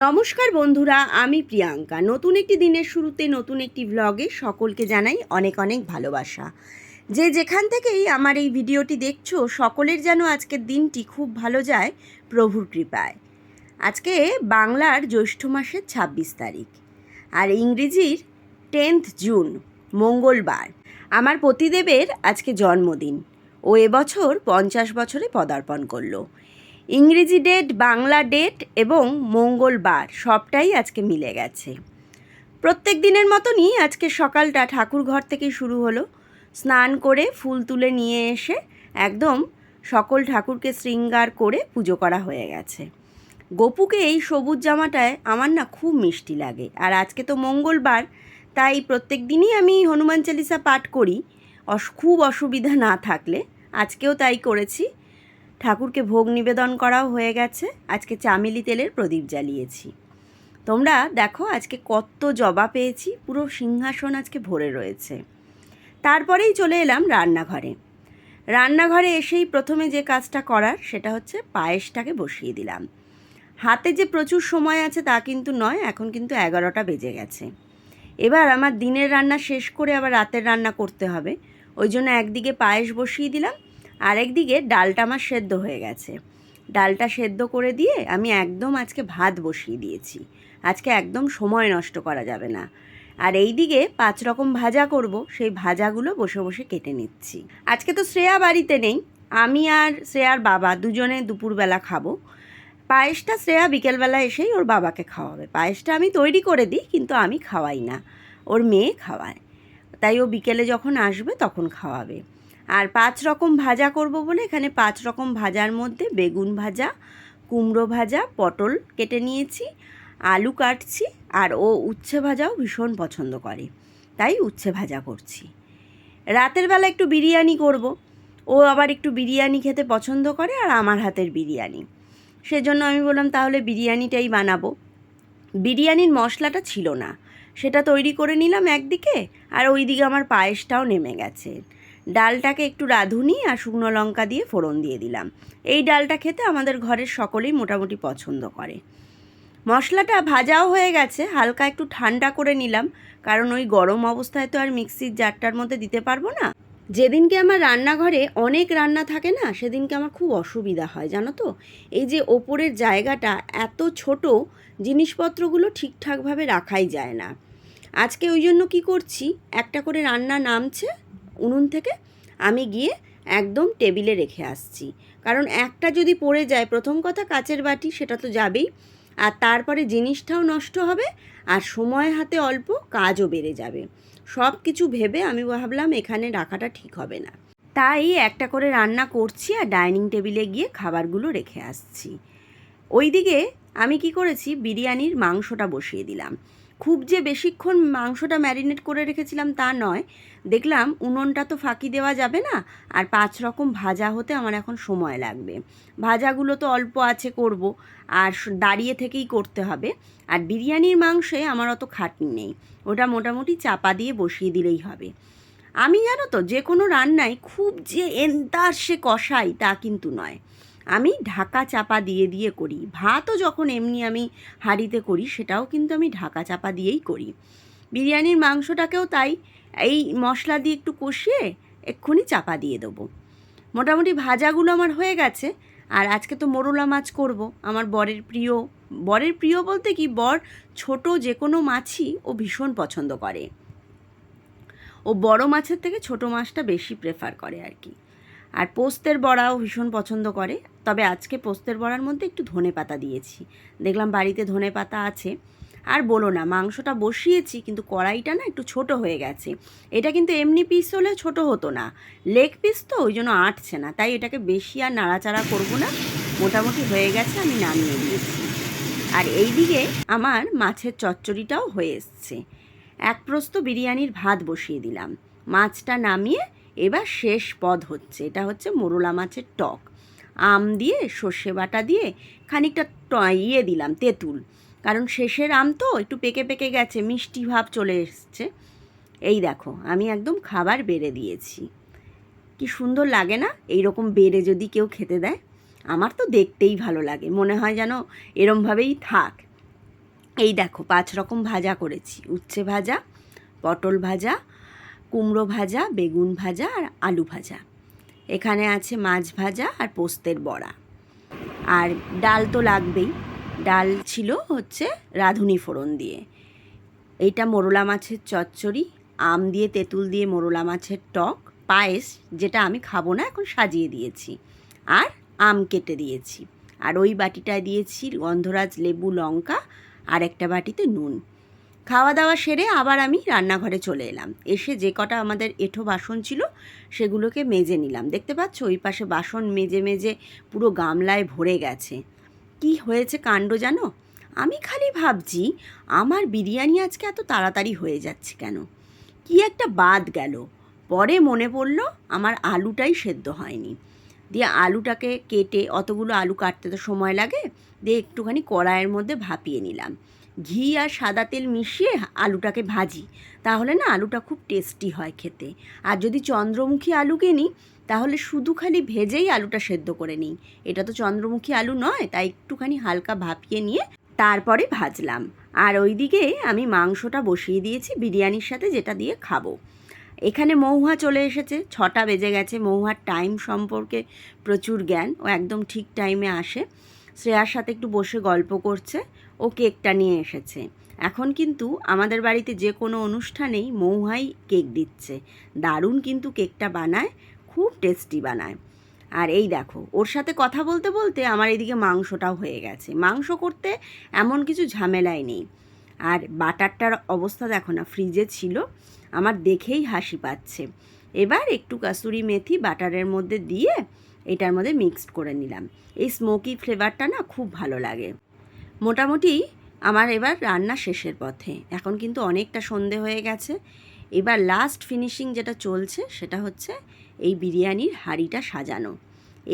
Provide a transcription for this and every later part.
নমস্কার বন্ধুরা, আমি প্রিয়াঙ্কা। নতুন একটি দিনের শুরুতে নতুন একটি ব্লগে সকলকে জানাই অনেক অনেক ভালোবাসা। যে যেখান থেকেই আমার এই ভিডিওটি দেখছো, সকলের যেন আজকের দিনটি খুব ভালো যায় প্রভুর কৃপায়। আজকে বাংলার জ্যৈষ্ঠ মাসের ২৬ তারিখ আর ইংরেজির 10th জুন, মঙ্গলবার। আমার পতিদেবের আজকে জন্মদিন। ও এবছর 50 বছরে পদার্পণ করলো। ইংরেজি ডেট, বাংলা ডেট এবং মঙ্গলবার সবটাই আজকে মিলে গেছে। প্রত্যেক দিনের মতনই আজকে সকালটা ঠাকুর ঘর থেকেই শুরু হলো। স্নান করে ফুল তুলে নিয়ে এসে একদম সকল ঠাকুরকে শৃঙ্গার করে পুজো করা হয়ে গেছে। গপুকে এই সবুজ জামাটায় আমার না খুব মিষ্টি লাগে। আর আজকে তো মঙ্গলবার, তাই প্রত্যেক দিনই আমি হনুমান চালিসা পাঠ করি খুব অসুবিধা না থাকলে। আজকেও তাই করেছি। ঠাকুরকে ভোগ নিবেদন করাও হয়ে গেছে। আজকে চামেলি তেলের প্রদীপ জ্বালিয়েছি। তোমরা দেখো আজকে কত জবা পেয়েছি, পুরো সিংহাসন আজকে ভরে রয়েছে। তারপরেই চলে এলাম রান্নাঘরে। রান্নাঘরে এসেই প্রথমে যে কাজটা করার সেটা হচ্ছে পায়েসটাকে বসিয়ে দিলাম। হাতে যে প্রচুর সময় আছে তা কিন্তু নয়, এখন কিন্তু 11টা বেজে গেছে। এবার আমার দিনের রান্না শেষ করে আবার রাতের রান্না করতে হবে। ওই জন্য একদিকে পায়েস বসিয়ে দিলাম, আর একদিকে ডালটা আমার সেদ্ধ হয়ে গেছে। ডালটা সেদ্ধ করে দিয়ে আমি একদম আজকে ভাত বসিয়ে দিয়েছি। আজকে একদম সময় নষ্ট করা যাবে না। আর এই দিকে 5 রকম ভাজা করব, সেই ভাজাগুলো বসে বসে কেটে নিচ্ছি। আজকে তো শ্রেয়া বাড়িতে নেই, আমি আর শ্রেয়ার বাবা দুজনে দুপুরবেলা খাবো। পায়েসটা শ্রেয়া বিকেলবেলা এসেই ওর বাবাকে খাওয়াবে। পায়েসটা আমি তৈরি করে দিই, কিন্তু আমি খাওয়াই না, ওর মেয়ে খাওয়ায়। তাই ও বিকেলে যখন আসবে তখন খাওয়াবে। আর 5 রকম ভাজা করব বলে এখানে 5 রকম ভাজার মধ্যে বেগুন ভাজা, কুমড়ো ভাজা, পটল কেটে নিয়েছি, আলু কাটছি। আর ও উচ্ছে ভাজাও ভীষণ পছন্দ করে, তাই উচ্ছে ভাজা করছি। রাতের বেলা একটু বিরিয়ানি করব। ও আবার একটু বিরিয়ানি খেতে পছন্দ করে, আর আমার হাতের বিরিয়ানি। সেজন্য আমি বললাম তাহলে বিরিয়ানিটাই বানাবো। বিরিয়ানির মশলাটা ছিল না, সেটা তৈরি করে নিলাম একদিকে, আর ওই দিকে আমার পায়েসটাও নেমে গেছে। ডালটাকে একটু রাঁধুনি আর শুকনো লঙ্কা দিয়ে ফোড়ন দিয়ে দিলাম। এই ডালটা খেতে আমাদের ঘরের সকলেই মোটামুটি পছন্দ করে। মশলাটা ভাজাও হয়ে গেছে, হালকা একটু ঠান্ডা করে নিলাম, কারণ ওই গরম অবস্থায় তো আর মিক্সির জারটার মধ্যে দিতে পারবো না। যেদিনকে আমার রান্নাঘরে অনেক রান্না থাকে না, সেদিনকে আমার খুব অসুবিধা হয় জানো তো। এই যে ওপরের জায়গাটা এত ছোট, জিনিসপত্রগুলো ঠিকঠাকভাবে রাখাই যায় না। আজকে ওই জন্য কী করছি, একটা করে রান্না নামছে উনুন থেকে, আমি গিয়ে একদম টেবিলে রেখে আসছি। কারণ একটা যদি পড়ে যায়, প্রথম কথা কাচের বাটি, সেটা তো যাবেই, আর তারপরে জিনিসটাও নষ্ট হবে, আর সময় হাতে অল্প, কাজও বেড়ে যাবে। সব কিছু ভেবে আমি ভাবলাম এখানে রাখাটা ঠিক হবে না, তাই একটা করে রান্না করছি আর ডাইনিং টেবিলে গিয়ে খাবারগুলো রেখে আসছি। ওইদিকে আমি কি করেছি, বিরিয়ানির মাংসটা বসিয়ে দিলাম। খুব যে বেশিক্ষণ মাংসটা ম্যারিনেট করে রেখেছিলাম তা নয়, দেখলাম উনুনটা তো ফাঁকি দেওয়া যাবে না, আর 5 রকম ভাজা হতে আমার এখন সময় লাগবে। ভাজাগুলো তো অল্প আছে করব, আর দাঁড়িয়ে থেকেই করতে হবে। আর বিরিয়ানির মাংসে আমার অত খাটনি নেই, ওটা মোটামুটি চাপা দিয়ে বসিয়ে দিলেই হবে। আমি জানো তো যে কোনো রান্নায় খুব যে এন্তার সে কষাই তা কিন্তু নয়, আমি ঢাকা চাপা দিয়ে দিয়ে করি। ভাতও যখন এমনি আমি হাঁড়িতে করি, সেটাও কিন্তু আমি ঢাকা চাপা দিয়েই করি। বিরিয়ানির মাংসটাকেও তাই, এই মশলা দিয়ে একটু কষিয়ে এক্ষুনি চাপা দিয়ে দেবো। মোটামুটি ভাজাগুলো আমার হয়ে গেছে। আর আজকে তো মোরলা মাছ করব, আমার বরের প্রিয়। বরের প্রিয় বলতে কি, বর ছোট যে কোনো মাছই ও ভীষণ পছন্দ করে। ও বড় মাছের থেকে ছোট মাছটা বেশি প্রেফার করে আর কি। আর পোস্তের বড়াও ভীষণ পছন্দ করে, তবে আজকে পোস্তের বড়ার মধ্যে একটু ধনেপাতা দিয়েছি। দেখলাম বাড়িতে ধনেপাতা আছে। আর বলো না, মাংসটা বসিয়েছি কিন্তু কড়াইটা না একটু ছোট হয়ে গেছে। এটা কিন্তু এমনি পিস হলে ছোট হতো না, লেগ পিস তো, ওই জন্য আটছে না। তাই এটাকে বেশি আর নাড়াচাড়া করবো না, মোটামুটি হয়ে গেছে, আমি নামিয়ে দিয়েছি। আর এই দিকে আমার মাছের চচ্চড়িটাও হয়ে এসছে। এক প্রস্ত বিরিয়ানির ভাত বসিয়ে দিলাম। মাছটা নামিয়ে এবার শেষ পদ হচ্ছে, এটা হচ্ছে মোরলা মাছের টক। আম দিয়ে, সর্ষে বাটা দিয়ে, খানিকটা দিলাম তেঁতুল, কারণ শেষের আম তো একটু পেকে পেকে গেছে, মিষ্টি ভাব চলে এসছে। এই দেখো আমি একদম খাবার বেড়ে দিয়েছি। কি সুন্দর লাগে না এই রকম বেড়ে যদি কেউ খেতে দেয়? আমার তো দেখতেই ভালো লাগে, মনে হয় যেন এরমভাবেই থাক। এই দেখো 5 রকম ভাজা করেছি, উচ্ছে ভাজা, পটল ভাজা, কুমড়ো ভাজা, বেগুন ভাজা আর আলু ভাজা। এখানে আছে মাছ ভাজা আর পোস্তের বড়া। আর ডাল তো লাগবেই, ডাল ছিল হচ্ছে রাঁধুনি ফোড়ন দিয়ে। এইটা মোরলা মাছের চচ্চড়ি, আম দিয়ে তেঁতুল দিয়ে মোরলা মাছের টক, পায়েস যেটা আমি খাবো না এখন সাজিয়ে দিয়েছি, আর আম কেটে দিয়েছি। আর ওই বাটিটায় দিয়েছি গন্ধরাজ লেবু লঙ্কা, আর একটা বাটিতে নুন। খাওয়া দাওয়া সেরে আবার আমি রান্নাঘরে চলে এলাম। এসে যে কটা আমাদের এঁঠো বাসন ছিল সেগুলোকে মেজে নিলাম। দেখতে পাচ্ছ ওই পাশে বাসন মেজে মেজে পুরো গামলায় ভরে গেছে। কি হয়েছে কাণ্ড জানো? আমি খালি ভাবছি আমার বিরিয়ানি আজকে এত তাড়াতাড়ি হয়ে যাচ্ছে কেন, কি একটা বাদ গেল। পরে মনে পড়লো আমার আলুটাই সেদ্ধ হয়নি। দিয়ে আলুটাকে কেটে, অতগুলো আলু কাটতে তো সময় লাগে, দিয়ে একটুখানি কড়াইয়ের মধ্যে ভাপিয়ে নিলাম। ঘি আর সাদা তেল মিশিয়ে আলুটাকে ভাজি, তাহলে না আলুটা খুব টেস্টি হয় খেতে। আর যদি চন্দ্রমুখী আলু কিনি তাহলে শুধু খালি ভেজেই আলুটা সেদ্ধ করে নিই। এটা তো চন্দ্রমুখী আলু নয়, তাই একটুখানি হালকা ভাপিয়ে নিয়ে তারপরে ভাজলাম। আর ওইদিকে আমি মাংসটা বসিয়ে দিয়েছি বিরিয়ানির সাথে, যেটা দিয়ে খাবো। এখানে মৌহা চলে এসেছে, 6টা বেজে গেছে। মৌহার টাইম সম্পর্কে প্রচুর জ্ঞান, ও একদম ঠিক টাইমে আসে। শ্রেয়ার সাথে একটু বসে গল্প করছে, ও কেকটা নিয়ে এসেছে। এখন কিন্তু আমাদের বাড়িতে যে কোনো অনুষ্ঠানেই মৌহাই কেক দিচ্ছে। দারুণ কিন্তু কেকটা বানায়, খুব টেস্টি বানায়। আর এই দেখো ওর সাথে কথা বলতে বলতে আমার এদিকে মাংসটাও হয়ে গেছে। মাংস করতে এমন কিছু ঝামেলাই নেই। আর বাটারটার অবস্থা দেখো না, ফ্রিজে ছিল, আমার দেখেই হাসি পাচ্ছে। এবার একটু কাসুরি মেথি বাটারের মধ্যে দিয়ে এটার মধ্যে মিক্সড করে নিলাম। এই স্মোকি ফ্লেভারটা না খুব ভালো লাগে। মোটামুটি আমার এবার রান্না শেষের পথে। এখন কিন্তু অনেকটা সন্ধে হয়ে গেছে। এবার লাস্ট ফিনিশিং যেটা চলছে সেটা হচ্ছে এই বিরিয়ানির হাঁড়িটা সাজানো।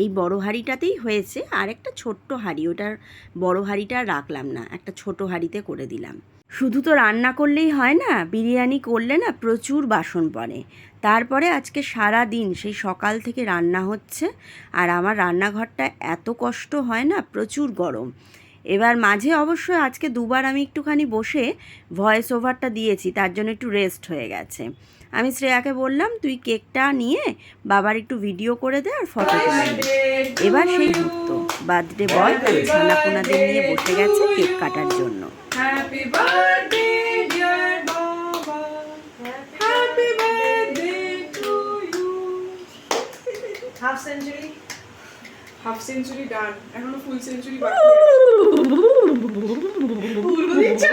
এই বড় হাঁড়িটাতেই হয়েছে, আর একটা ছোট্ট হাঁড়ি, ওটার বড় হাঁড়িটা রাখলাম না, একটা ছোট হাঁড়িতে করে দিলাম। শুধু তো রান্না করলেই হয় না, বিরিয়ানি করলে না প্রচুর বাসন পড়ে। তারপরে আজকে সারা দিন সেই সকাল থেকে রান্না হচ্ছে, আর আমার রান্নাঘরটা এত কষ্ট হয় না, প্রচুর গরম। এবার মাঝে অবশ্য আজকে দুবার আমি একটুখানি বসে ভয়েস ওভারটা দিয়েছি, তার জন্য একটু রেস্ট হয়ে গেছে। আমি শ্রেয়াকে বললাম তুই কেকটা নিয়ে বাবার একটু ভিডিও করে দে আর ফটো তুলে দে। এবার সেই ঘুরতো বার্থডে বয় তার ছানাপোনাদের নিয়ে বসে গেছে কেক কাটার জন্য। Happy birthday, dear Baba. Happy birthday to you. Half century. Half century done. এখনো full century বাকি আছে।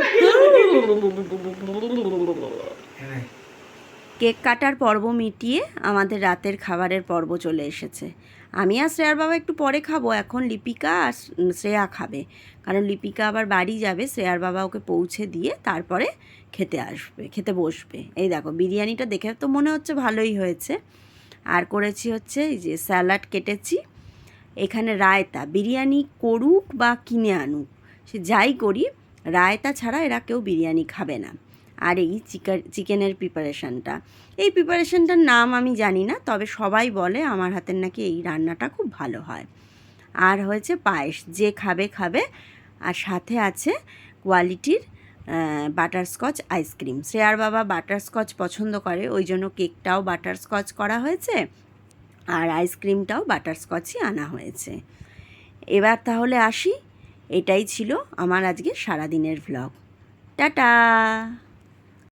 কেক কাটার পর্ব মিটিয়ে আমাদের রাতের খাবারের পর্ব চলে এসেছে। আমি আর শ্রেয়ার বাবা একটু পরে খাবো, এখন লিপিকা আর শ্রেয়া খাবে, কারণ লিপিকা আবার বাড়ি যাবে। শ্রেয়ার বাবা ওকে পৌঁছে দিয়ে তারপরে খেতে বসবে। এই দেখো বিরিয়ানিটা দেখে তো মনে হচ্ছে ভালোই হয়েছে। আর করেছি হচ্ছে এই যে স্যালাড কেটেছি, এখানে রায়তা। বিরিয়ানি করুক বা কিনে আনুক, সে যাই করি, রায়তা ছাড়া এরা কেউ বিরিয়ানি খাবে না। আর এই চিকেনের এই প্রিপারেশনটার নাম আমি জানি না, তবে সবাই বলে আমার হাতের নাকি এই রান্নাটা খুব ভালো হয়। আর হয়েছে পায়েস, যে খাবে খাবে। আর সাথে আছে কোয়ালিটির বাটারস্কচ আইসক্রিম। শ্রেয়ার বাবা বাটারস্কচ পছন্দ করে, ওই জন্য কেকটাও বাটারস্কচ করা হয়েছে, আর আইসক্রিমটাও বাটারস্কচই আনা হয়েছে। এবার তাহলে আসি, এটাই ছিল আমার আজকে সারাদিনের ভ্লগ। টাটা।